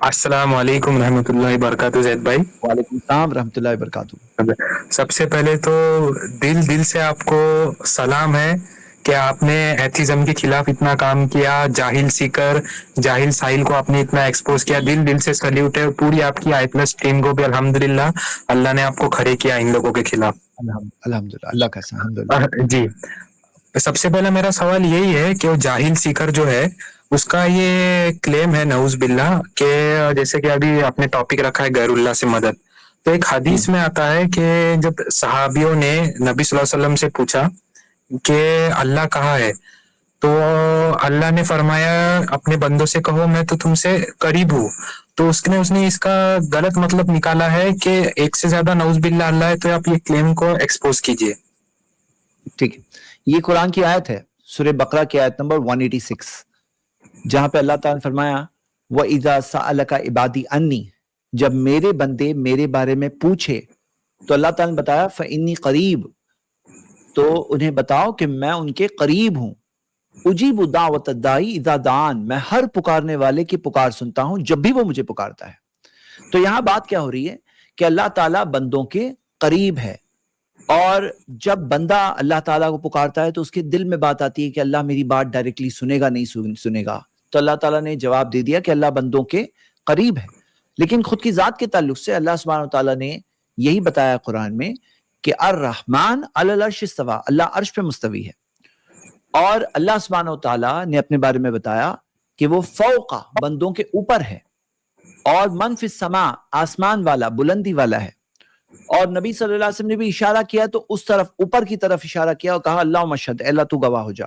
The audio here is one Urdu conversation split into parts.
السلام علیکم رحمۃ اللہ وبرکاتہ زید بھائی. وعلیکم السلام ورحمۃ اللہ وبرکاتہ. سب سے پہلے تو دل سے آپ کو سلام ہے کہ آپ نے ایتھیزم کے خلاف اتنا کام کیا، جاہل سیکر جاہل ساحل کو آپ نے اتنا ایکسپوز کیا. دل سے سلیوٹ ہے. پوری آپ کی آئی پلس ٹیم کو بھی الحمدللہ اللہ نے آپ کو کھڑے کیا ان لوگوں کے خلاف. الحمدللہ، اللہ کا الحمدللہ. جی، سب سے پہلا میرا سوال یہی ہے کہ وہ جاہل سیکر جو ہے اس کا یہ کلیم ہے نعوذ باللہ کہ جیسے کہ ابھی آپ نے ٹاپک رکھا ہے غیر اللہ سے مدد، تو ایک حدیث میں آتا ہے کہ جب صحابیوں نے نبی صلی اللہ علیہ وسلم سے پوچھا کہ اللہ کہاں ہے، تو اللہ نے فرمایا اپنے بندوں سے کہو میں تو تم سے قریب ہوں. تو اس نے اس کا غلط مطلب نکالا ہے کہ ایک سے زیادہ نعوذ باللہ اللہ ہے. تو آپ یہ کلیم کو ایکسپوز کیجئے. ٹھیک ہے، یہ قرآن کی آیت ہے، سورہ بقرہ کی آیت نمبر 186، جہاں پہ اللہ تعالیٰ نے فرمایا وَإِذَا سَأَلَكَ عِبَادِي عَنِّي، جب میرے بندے میرے بارے میں پوچھے تو اللہ تعالیٰ نے بتایا فَإِنِّي قریب، تو انہیں بتاؤ کہ میں ان کے قریب ہوں. اجیب دعوت الداعی اذا دعان، میں ہر پکارنے والے کی پکار سنتا ہوں جب بھی وہ مجھے پکارتا ہے. تو یہاں بات کیا ہو رہی ہے کہ اللہ تعالیٰ بندوں کے قریب ہے، اور جب بندہ اللہ تعالیٰ کو پکارتا ہے تو اس کے دل میں بات آتی ہے کہ اللہ میری بات ڈائریکٹلی سنے گا نہیں سنے گا. تو اللہ تعالیٰ نے جواب دے دیا کہ اللہ بندوں کے قریب ہے. لیکن خود کی ذات کے تعلق سے اللہ سبحانہ وتعالیٰ نے یہی بتایا قرآن میں کہ الرحمن علی العرش استوی، اللہ عرش پہ مستوی ہے. اور اللہ سبحانہ وتعالیٰ نے اپنے بارے میں بتایا کہ وہ فوق بندوں کے اوپر ہے، اور من فی السماء آسمان والا بلندی والا ہے. اور نبی صلی اللہ علیہ وسلم نے بھی اشارہ کیا تو اس طرف اوپر کی طرف اشارہ کیا اور کہا اللہ مشہد، اللہ تو گواہ ہو جا.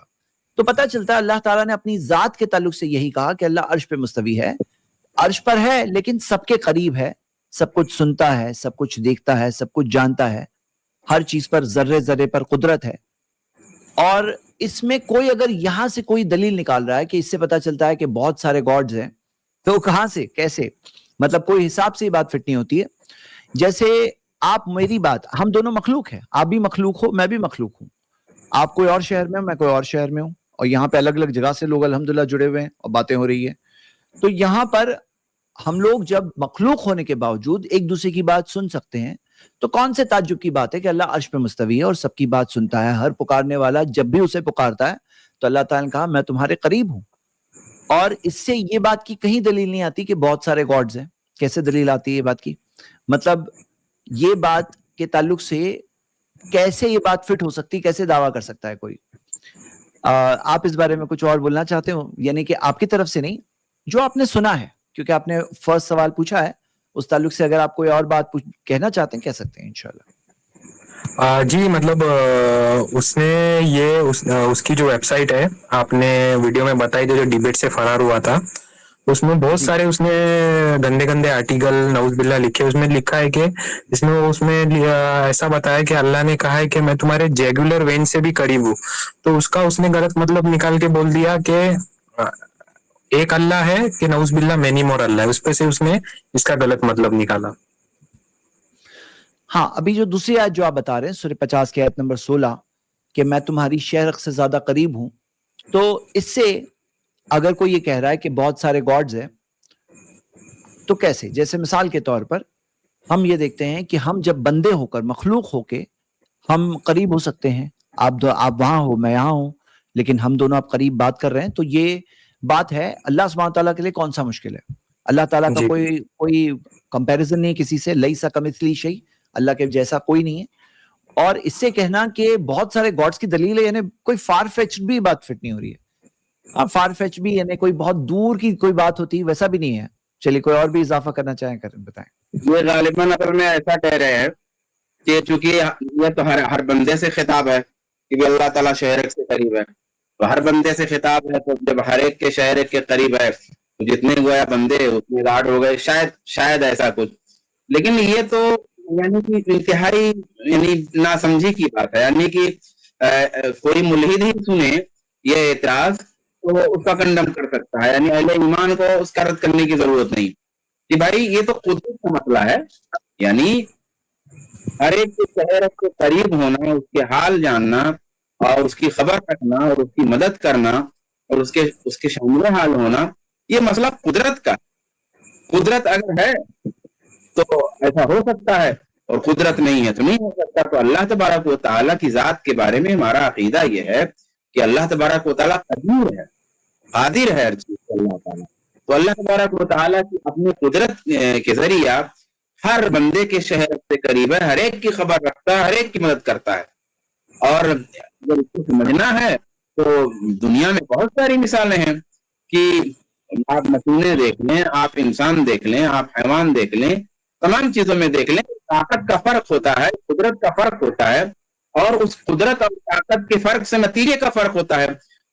تو پتہ چلتا ہے اللہ تعالیٰ نے اپنی ذات کے تعلق سے یہی کہا کہ اللہ عرش پہ مستوی ہے، عرش پر ہے لیکن سب کے قریب ہے، سب کچھ سنتا ہے، سب کچھ دیکھتا ہے، سب کچھ جانتا ہے، ہر چیز پر ذرے ذرے پر قدرت ہے. اور اس میں کوئی اگر یہاں سے کوئی دلیل نکال رہا ہے کہ اس سے پتہ چلتا ہے کہ بہت سارے گاڈز ہیں، تو کہاں سے کیسے، مطلب کوئی حساب سے یہ بات فٹ نہیں ہوتی ہے. جیسے آپ میری بات، ہم دونوں مخلوق ہیں، آپ بھی مخلوق ہو میں بھی مخلوق ہوں، آپ کوئی اور شہر میں ہوں میں کوئی اور شہر میں ہوں، اور یہاں پہ الگ الگ جگہ سے لوگ الحمدللہ جڑے ہوئے ہیں اور باتیں ہو رہی ہیں. تو یہاں پر ہم لوگ جب مخلوق ہونے کے باوجود ایک دوسرے کی بات سن سکتے ہیں، تو کون سے تعجب کی بات ہے کہ اللہ عرش پہ مستوی ہے اور سب کی بات سنتا ہے. ہر پکارنے والا جب بھی اسے پکارتا ہے تو اللہ تعالیٰ نے کہا میں تمہارے قریب ہوں. اور اس سے یہ بات کی کہیں دلیل نہیں آتی کہ بہت سارے گاڈز ہیں. کیسے دلیل آتی ہے یہ بات کی؟ مطلب یہ بات کے تعلق سے کیسے یہ بات فٹ ہو سکتی، کیسے دعویٰ کر سکتا ہے کوئی؟ آپ اس بارے میں کچھ اور بولنا چاہتے ہو؟ یعنی کہ آپ کی طرف سے نہیں، جو آپ نے سنا ہے، کیونکہ آپ نے فرسٹ سوال پوچھا ہے، اس تعلق سے اگر آپ کوئی اور بات کہنا چاہتے ہیں کہہ سکتے ہیں انشاءاللہ. جی، مطلب اس نے یہ اس کی جو ویب سائٹ ہے آپ نے ویڈیو میں بتائی جو ڈیبیٹ سے فرار ہوا تھا، اس میں بہت سارے اس نے گندے گندے آرٹیکل نعوذ باللہ لکھے. اس میں لکھا ہے کہ اس میں ایسا بتایا کہ اللہ نے کہا ہے کہ میں تمہارے جیگولر وین سے بھی قریب ہوں. تو اس کا اس نے غلط مطلب نکال کے بول دیا کہ ایک اللہ ہے کہ نعوذ باللہ مینی مور اللہ ہے. اس پہ سے اس نے اس کا غلط مطلب نکالا. ہاں، ابھی جو دوسری آیت جو آپ بتا رہے ہیں سورہ 50 کی آیت نمبر 16 کہ میں تمہاری شہرک سے زیادہ قریب ہوں، تو اس سے اگر کوئی یہ کہہ رہا ہے کہ بہت سارے گاڈز ہیں تو کیسے؟ جیسے مثال کے طور پر ہم یہ دیکھتے ہیں کہ ہم جب بندے ہو کر مخلوق ہو کے ہم قریب ہو سکتے ہیں، آپ وہاں ہو میں یہاں ہوں، لیکن ہم دونوں آپ قریب بات کر رہے ہیں. تو یہ بات ہے اللہ سبحانہ تعالیٰ کے لیے کون سا مشکل ہے؟ اللہ تعالیٰ کا کوئی کمپیریزن نہیں کسی سے، لیسا کمثلہ شیء، اللہ کے جیسا کوئی نہیں ہے. اور اس سے کہنا کہ بہت سارے گاڈز کی دلیل ہے، یعنی کوئی فار فیچ بھی بات فٹ نہیں ہو رہی ہے. فار فیچ بھی یعنی کوئی بہت دور کی کوئی بات ہوتی ویسا بھی نہیں ہے. چلیے کوئی اور بھی اضافہ کرنا چاہیں بتائیں. یہ غالباً اگر میں ایسا کہہ رہے ہیں کہ چونکہ یہ تو ہر بندے سے خطاب ہے کہ اللہ تعالیٰ شہرک سے قریب ہے، تو ہر بندے سے خطاب ہے، تو جب ہر ایک کے شہرک کے قریب ہے تو جتنے گویا بندے اتنے گاڈ ہو گئے، شاید ایسا کچھ. لیکن یہ تو یعنی کہ انتہائی ناسمجھی کی بات ہے. یعنی کہ کوئی ملحد ہی سنے یہ اعتراض تو اس کا کنڈم کر سکتا ہے. یعنی اہل ایمان کو اس کا رد کرنے کی ضرورت نہیں کہ بھائی یہ تو قدرت کا مسئلہ ہے. یعنی ہر ایک کے شہر کے قریب ہونا، اس کے حال جاننا اور اس کی خبر رکھنا اور اس کی مدد کرنا اور اس کے شامل حال ہونا، یہ مسئلہ قدرت کا. قدرت اگر ہے تو ایسا ہو سکتا ہے، اور قدرت نہیں ہے تو نہیں ہو سکتا. تو اللہ تبارک و تعالیٰ کی ذات کے بارے میں ہمارا عقیدہ یہ ہے کہ اللہ تبارک و تعالیٰ قدیر ہے، قادر ہے ہر چیز کو اللہ تعالیٰ. تو اللہ تبارک و تعالیٰ کی اپنی قدرت کے ذریعہ ہر بندے کے شہر سے قریب ہے، ہر ایک کی خبر رکھتا ہے، ہر ایک کی مدد کرتا ہے. اور اگر اس کو سمجھنا ہے تو دنیا میں بہت ساری مثالیں ہیں کہ آپ مشینیں دیکھ لیں، آپ انسان دیکھ لیں، آپ حیوان دیکھ لیں، تمام چیزوں میں دیکھ لیں، طاقت کا فرق ہوتا ہے، قدرت کا فرق ہوتا ہے، اور اس قدرت اور طاقت کے فرق سے نتیجے کا فرق ہوتا ہے.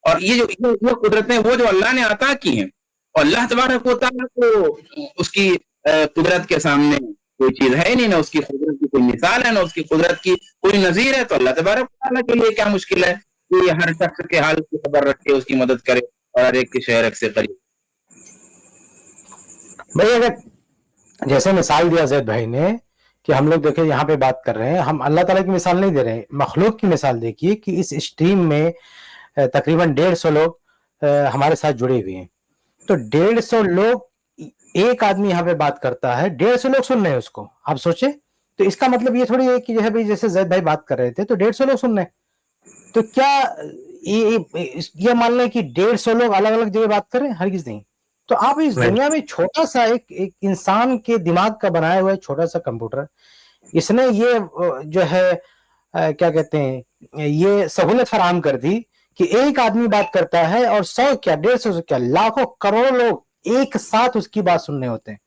اور یہ جو قدرتیں وہ جو اللہ نے عطا کی ہیں، اور اللہ تبارک و تعالیٰ کو اس کی قدرت کے سامنے کوئی چیز ہے نہیں، نہ اس کی قدرت کی کوئی مثال ہے، نہ اس کی قدرت کی کوئی نظیر ہے. تو اللہ تبارک و تعالیٰ کے لیے کیا مشکل ہے کہ ہر شخص کے حال کی خبر رکھے، اس کی مدد کرے، اور ہر ایک کے شہر ایک سے قریب. بھائی اگر جیسے مثال دیا زید بھائی نے کہ ہم لوگ دیکھیں یہاں پہ بات کر رہے ہیں، ہم اللہ تعالیٰ کی مثال نہیں دے رہے ہیں، مخلوق کی مثال دیکھیے کہ اس اسٹریم میں تقریباً 150 لوگ ہمارے ساتھ جڑے ہوئے ہیں. تو 150 لوگ، ایک آدمی یہاں پہ بات کرتا ہے، 150 لوگ سن رہے ہیں اس کو. آپ سوچیں، تو اس کا مطلب یہ تھوڑی ہے کہ جو ہے بھائی جیسے زید بھائی بات کر رہے تھے تو 150 لوگ سن رہے ہیں، تو کیا یہ مان لیں کہ 150 لوگ الگ الگ جگہ بات کر رہے ہیں؟ ہرگز نہیں. تو آپ اس دنیا میں چھوٹا سا ایک انسان کے دماغ کا بنایا ہوا چھوٹا سا کمپیوٹر، اس نے یہ جو ہے کیا کہتے ہیں یہ سہولت فراہم کر دی کہ ایک آدمی بات کرتا ہے اور 100 کیا 150 کیا لاکھوں کروڑوں لوگ ایک ساتھ اس کی بات سننے ہوتے ہیں.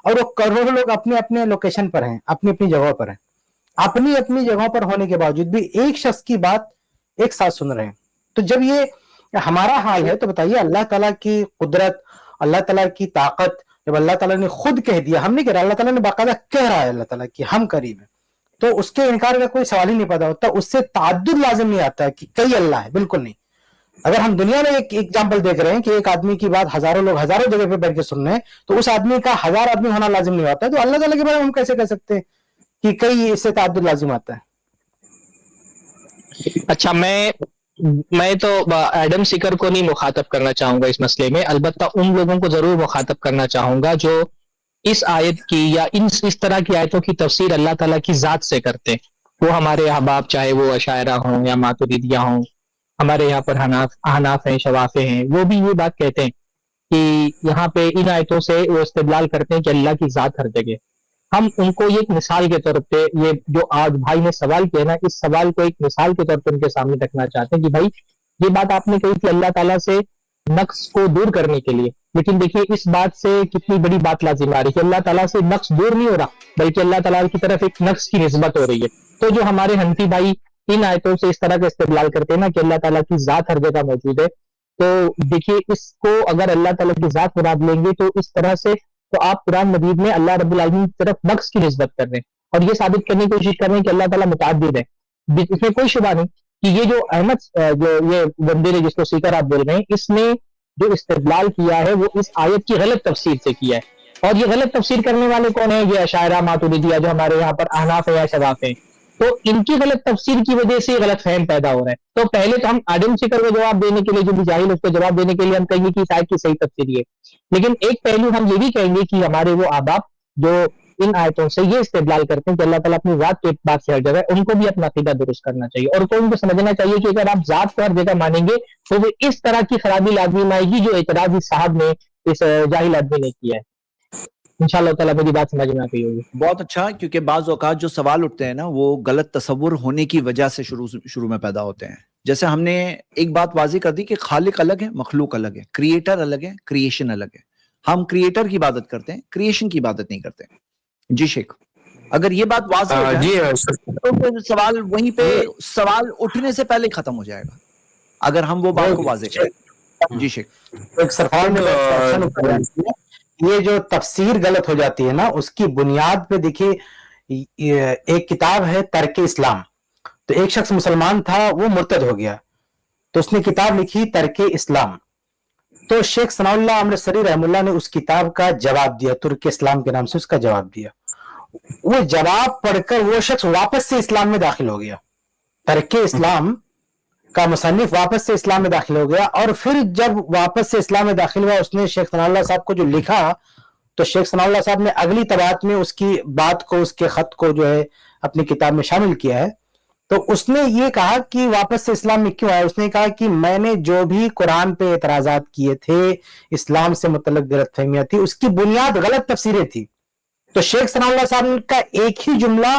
اور وہ کروڑوں لوگ اپنے اپنے لوکیشن پر ہیں، اپنی اپنی جگہوں پر ہیں، اپنی اپنی جگہوں پر ہونے کے باوجود بھی ایک شخص کی بات ایک ساتھ سن رہے ہیں. تو جب یہ ہمارا حال ہے تو بتائیے اللہ تعالیٰ کی قدرت، اللہ تعالیٰ کی طاقت، جب اللہ تعالیٰ نے خود کہہ دیا، ہم نہیں کہہ رہے، اللہ تعالیٰ نے باقاعدہ کہہ رہا ہے اللہ تعالیٰ کہ ہم قریب ہیں، تو اس کے انکار کا کوئی سوال ہی نہیں پیدا ہوتا. اس سے تعدد لازم نہیں آتا ہے کہ کئی اللہ ہے، بالکل نہیں. اگر ہم دنیا میں ایک ایگزامپل دیکھ رہے ہیں کہ ایک آدمی کی بات ہزاروں لوگ ہزاروں جگہ پہ بیٹھ کے سن رہے ہیں، تو اس آدمی کا 1000 آدمی ہونا لازم نہیں ہوتا ہے. تو اللہ تعالیٰ کے بارے میں ہم کیسے کہہ سکتے ہیں کہ کئی اس سے تعدد لازم آتا ہے؟ اچھا، میں تو ایڈم سیکر کو نہیں مخاطب کرنا چاہوں گا اس مسئلے میں، البتہ ان لوگوں کو ضرور مخاطب کرنا چاہوں گا جو اس آیت کی یا اس طرح کی آیتوں کی تفسیر اللہ تعالیٰ کی ذات سے کرتے ہیں. وہ ہمارے احباب چاہے وہ اشاعرہ ہوں یا ماتریدیہ ہوں، ہمارے یہاں پر حناف ہیں، شوافے ہیں، وہ بھی یہ بات کہتے ہیں کہ یہاں پہ ان آیتوں سے وہ استدلال کرتے ہیں کہ اللہ کی ذات ہر جگہ. ہم ان کو یہ ایک مثال کے طور پہ، یہ جو آج بھائی نے سوال کیا نا، اس سوال کو ایک مثال کے طور پہ ان کے سامنے رکھنا چاہتے ہیں کہ بھائی یہ بات آپ نے کہی تھی اللہ تعالیٰ سے نقص کو دور کرنے کے لیے، لیکن دیکھیے اس بات سے کتنی بڑی بات لازم آ رہی ہے کہ اللہ تعالیٰ سے نقص دور نہیں ہو رہا بلکہ اللہ تعالیٰ کی طرف ایک نقص کی نسبت ہو رہی ہے. تو جو ہمارے حنفی بھائی ان آیتوں سے اس طرح کا استدلال کرتے ہیں نا کہ اللہ تعالیٰ کی ذات ہر جگہ موجود ہے، تو دیکھیے اس کو اگر اللہ تعالیٰ کی ذات مراد لیں گے تو اس طرح سے تو آپ قرآن مجید میں اللہ رب العالمین کی طرف نقص کی نسبت کر رہے ہیں اور یہ ثابت کرنے کی کوشش کر رہے ہیں کہ اللہ تعالیٰ متعدد ہے. اس میں کوئی شبہ نہیں کہ یہ جو احمد جو یہ بندے نے جس کو سیکر آپ بول رہے ہیں، اس نے جو استدلال کیا ہے وہ اس آیت کی غلط تفسیر سے کیا ہے. اور یہ غلط تفسیر کرنے والے کون ہیں؟ یہ اشاعرہ ماتریدیہ جو ہمارے یہاں پر احناف یا شواف ہیں. تو ان کی غلط تفسیر کی وجہ سے غلط فہم پیدا ہو رہا ہے. تو پہلے تو ہم ایڈم سیکر کو جواب دینے کے لیے، جو بھی جاہل اس کو جواب دینے کے لیے ہم کہیں گے کہ اس آیت کی صحیح تفسیر ہے، لیکن ایک پہلو ہم یہ بھی کہیں گے کہ ہمارے وہ آباب جو ان آیتوں سے یہ استدلال کرتے ہیں کہ اللہ تعالیٰ اپنی ذات کے اعتبار سے ہر جگہ ہے، ان کو بھی اپنا عقیدہ درست کرنا چاہیے اور ان کو سمجھنا چاہیے کہ اگر آپ ذات کو ہر جگہ مانیں گے تو وہ اس طرح کی خرابی لازم آئے گی جو اعتراض اس صاحب نے، اس جاہل آدمی نے کیا ہے. انشاءاللہ تعالیٰ میری بات سمجھ میں آ گئی ہوگی. بہت اچھا، کیونکہ بعض اوقات جو سوال اٹھتے ہیں نا وہ غلط تصور ہونے کی وجہ سے شروع میں پیدا ہوتے ہیں. جیسے ہم نے ایک بات واضح کر دی کہ خالق الگ ہے، مخلوق الگ ہے، کریٹر الگ ہے، کریشن الگ ہے. ہم کریٹر کی عبادت کرتے ہیں، کریشن کی عبادت نہیں کرتے. جی شیخ، اگر یہ بات واضح ہو جائے تو پھر سوال وہیں پہ سوال اٹھنے سے پہلے ختم ہو جائے گا اگر ہم وہ بات کو واضح کریں. جی شیخ، یہ جو تفسیر غلط ہو جاتی ہے نا، اس کی بنیاد پہ دیکھیے ایک کتاب ہے ترک اسلام. تو ایک شخص مسلمان تھا، وہ مرتد ہو گیا، تو اس نے کتاب لکھی ترک اسلام. تو شیخ ثناء اللہ امرتسری رحم اللہ نے اس کتاب کا جواب دیا، ترک اسلام کے نام سے اس کا جواب دیا. وہ جواب پڑھ کر وہ شخص واپس سے اسلام میں داخل ہو گیا. ترک اسلام کا مصنف واپس سے اسلام میں داخل ہو گیا، اور پھر جب واپس سے اسلام میں داخل ہوا اس نے شیخ ثناء اللہ صاحب کو جو لکھا تو شیخ ثناء اللہ صاحب نے اگلی طباعت میں اس کی بات کو، اس کے خط کو جو ہے اپنی کتاب میں شامل کیا ہے. تو اس نے یہ کہا کہ واپس سے اسلام میں کیوں آیا. اس نے کہا کہ میں نے جو بھی قرآن پہ اعتراضات کیے تھے، اسلام سے متعلق غلط فہمیاں تھی، اس کی بنیاد غلط تفسیریں تھی. تو شیخ ثناء اللہ صاحب کا ایک ہی جملہ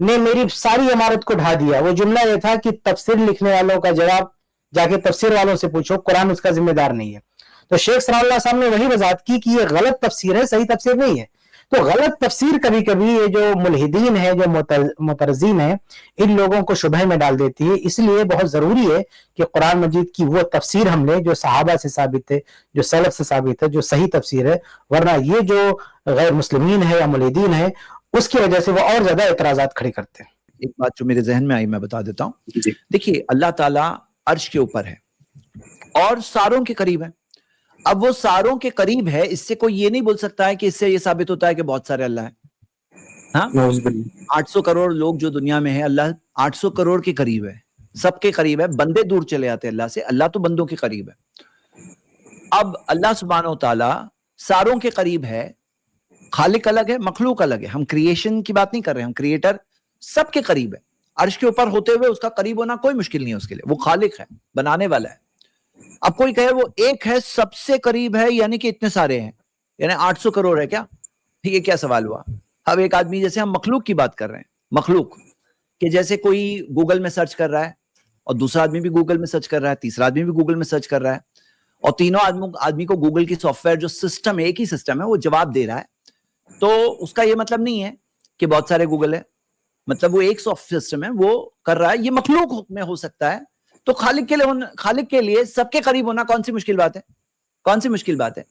نے میری ساری عمارت کو ڈھا دیا. وہ جملہ یہ تھا کہ تفسیر لکھنے والوں کا جواب جا کے تفسیر والوں سے پوچھو، قرآن اس کا ذمہ دار نہیں ہے. تو شیخ ثناء اللہ صاحب نے وہی وضاحت کی کہ یہ غلط تفسیر ہے، صحیح تفسیر نہیں ہے. تو غلط تفسیر کبھی کبھی یہ جو ملحدین ہیں، جو مترزین ہیں، ان لوگوں کو شبہ میں ڈال دیتی ہے. اس لیے بہت ضروری ہے کہ قرآن مجید کی وہ تفسیر ہم لیں جو صحابہ سے ثابت ہے، جو سلف سے ثابت ہے، جو صحیح تفسیر ہے. ورنہ یہ جو غیر مسلمین ہے یا ملحدین ہے، اس کی وجہ سے وہ اور زیادہ اعتراضات کھڑے کرتے ہیں. ایک بات جو میرے ذہن میں آئی میں بتا دیتا ہوں. جی دیکھیے اللہ تعالیٰ عرش کے اوپر ہے اور ساروں کے قریب ہے. اب وہ ساروں کے قریب ہے، اس سے کوئی یہ نہیں بول سکتا ہے کہ اس سے یہ ثابت ہوتا ہے کہ بہت سارے اللہ ہیں. ہاں، نعوذ باللہ. 800 کروڑ لوگ جو دنیا میں ہیں، اللہ 800 کروڑ کے قریب ہے، سب کے قریب ہے. بندے دور چلے آتے ہیں اللہ سے، اللہ تو بندوں کے قریب ہے. اب اللہ سبحانہ و تعالیٰ ساروں کے قریب ہے. خالق الگ ہے، مخلوق الگ ہے. ہم کریشن کی بات نہیں کر رہے، ہم کریٹر سب کے قریب ہے. عرش کے اوپر ہوتے ہوئے اس کا قریب ہونا کوئی مشکل نہیں ہے اس کے لیے. وہ خالق ہے، بنانے والا ہے. اب کوئی کہے وہ ایک ہے، سب سے قریب ہے، یعنی کہ اتنے سارے ہیں، یعنی 800 کروڑ ہے کیا؟ یہ کیا سوال ہوا؟ اب ایک آدمی، جیسے ہم مخلوق کی بات کر رہے ہیں، مخلوق کہ جیسے کوئی گوگل میں سرچ کر رہا ہے اور دوسرا آدمی بھی گوگل میں سرچ کر رہا ہے، تیسرا آدمی بھی گوگل میں سرچ کر رہا ہے، اور تینوں آدمی کو گوگل کی سافٹ ویئر جو سسٹم ہے، ایک ہی سسٹم ہے، وہ جواب دے رہا ہے. تو اس کا یہ مطلب نہیں ہے کہ بہت سارے گوگل ہے، مطلب وہ ایک سافٹ سسٹم ہے، وہ کر رہا ہے. یہ مخلوق میں ہو سکتا ہے. تو خالق کے لیے سب کے قریب ہونا کون سی مشکل بات ہے؟ کون سی مشکل بات ہے؟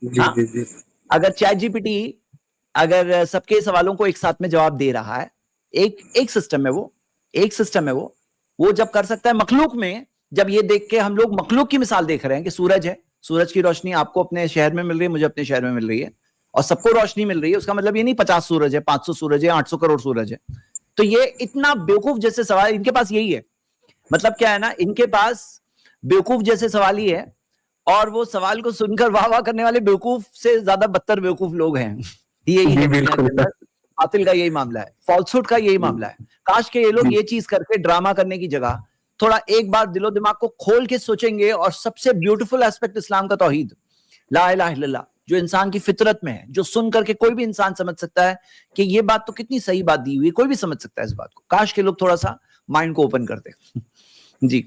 جی جی جی. اگر چیٹ جی پی ٹی اگر سب کے سوالوں کو ایک ساتھ میں جواب دے رہا ہے، ایک سسٹم ہے، وہ ایک سسٹم ہے، وہ جب کر سکتا ہے. مخلوق میں جب یہ دیکھ کے ہم لوگ مخلوق کی مثال دیکھ رہے ہیں کہ سورج ہے، سورج کی روشنی آپ کو اپنے شہر میں مل رہی ہے، مجھے اپنے شہر میں مل رہی ہے، اور سب کو روشنی مل رہی ہے. اس کا مطلب یہ نہیں 50 سورج ہے، 500 سورج ہے، 800 کروڑ سورج ہے. تو یہ اتنا بیوقوف جیسے سوال ان کے پاس یہی ہے. مطلب کیا ہے نا، ان کے پاس بیوقوف جیسے سوال ہی ہے، اور وہ سوال کو سن کر واہ واہ کرنے والے بیوقوف سے زیادہ بدتر بیوقوف لوگ ہیں. یہی ہے بالکل. باطل کا یہی معاملہ ہے، فالسہوڈ کا یہی معاملہ ہے. کاش کہ یہ لوگ یہ چیز کر کے ڈرامہ کرنے کی جگہ تھوڑا ایک بار دل و دماغ کو کھول کے سوچیں گے. اور سب سے بیوٹیفل ایسپیکٹ اسلام کا توحید، لا الہ الا اللہ، جو انسان کی فطرت میں ہے، جو سن کر کے کوئی بھی انسان سمجھ سکتا ہے کہ یہ بات تو کتنی صحیح بات دی ہوئی ہے، کوئی بھی سمجھ سکتا ہے اس بات کو. کاش کہ لوگ تھوڑا سا مائنڈ کو اوپن کرتے. جی